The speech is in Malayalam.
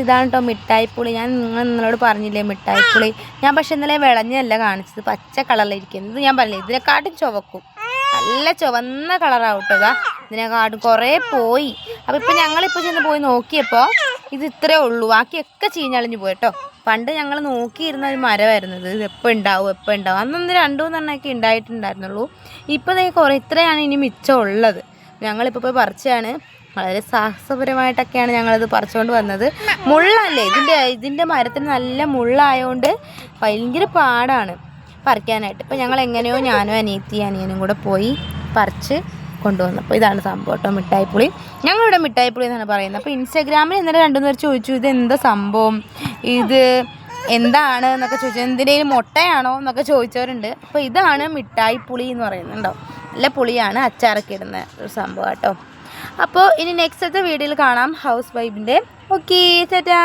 ഇതാണ് കേട്ടോ മിഠായിപ്പുളി. ഞാൻ നിങ്ങളോട് പറഞ്ഞില്ലേ മിഠായിപ്പുളി. ഞാൻ പക്ഷെ ഇന്നലെ വിളഞ്ഞല്ല കാണിച്ചത്, പച്ച കളറിലിരിക്കുന്നത്. ഇത് ഞാൻ പറഞ്ഞില്ലേ ഇതിനെക്കാട്ടും ചുവക്കും, നല്ല ചുവന്ന കളറാവും കേട്ടോ. ഇതാ ഇതിനെക്കാട്ടും കുറേ പോയി. അപ്പോൾ ഇപ്പം ഞങ്ങളിപ്പോൾ ചെന്ന് പോയി നോക്കിയപ്പോൾ ഇത് ഇത്രേ ഉള്ളൂ, ബാക്കിയൊക്കെ ചീഞ്ഞളിഞ്ഞ് പോയി കേട്ടോ. പണ്ട് ഞങ്ങൾ നോക്കിയിരുന്ന ഒരു മരമായിരുന്നത്. ഇത് എപ്പോൾ ഉണ്ടാവും അന്നൊന്ന് 2-3 എണ്ണമൊക്കെ ഉണ്ടായിട്ടുണ്ടായിരുന്നുള്ളൂ. ഇപ്പോൾ കുറേ ഇത്രയാണ് ഇനി മിച്ചം ഉള്ളത്. ഞങ്ങളിപ്പോൾ പോയി പറിച്ചാണ്. വളരെ സാഹസപരമായിട്ടൊക്കെയാണ് ഞങ്ങളിത് പറിച്ചുകൊണ്ട് വന്നത്. മുള്ളല്ലേ ഇതിൻ്റെ മരത്തിന് നല്ല മുള്ളായതുകൊണ്ട് ഭയങ്കര പാടാണ് പറിക്കാനായിട്ട്. ഇപ്പോൾ ഞങ്ങൾ എങ്ങനെയോ ഞാനും അനിയനും കൂടെ പോയി പറിച്ച് കൊണ്ടുവന്നു. അപ്പോൾ ഇതാണ് സംഭവം കേട്ടോ മിഠായിപ്പുളി. ഞങ്ങളിവിടെ മിഠായിപ്പുളി എന്നാണ് പറയുന്നത്. അപ്പോൾ ഇൻസ്റ്റാഗ്രാമിൽ ഇന്നലെ 2 പേർ ചോദിച്ചു ഇത് എന്താ സംഭവം, ഇത് എന്താണ് എന്നൊക്കെ ചോദിച്ചു, എന്തിനേലും മുട്ടയാണോ എന്നൊക്കെ ചോദിച്ചവരുണ്ട്. അപ്പോൾ ഇതാണ് മിഠായിപ്പുളി എന്ന് പറയുന്നുണ്ടോ. നല്ല പുളിയാണ്, അച്ചാറൊക്കെ ഇടുന്ന ഒരു സംഭവം കേട്ടോ. അപ്പോൾ ഇനി നെക്സ്റ്റത്തെ വീഡിയോയിൽ കാണാം ഹൗസ് വൈഫിൻ്റെ. ഓക്കേ ടാറ്റാ.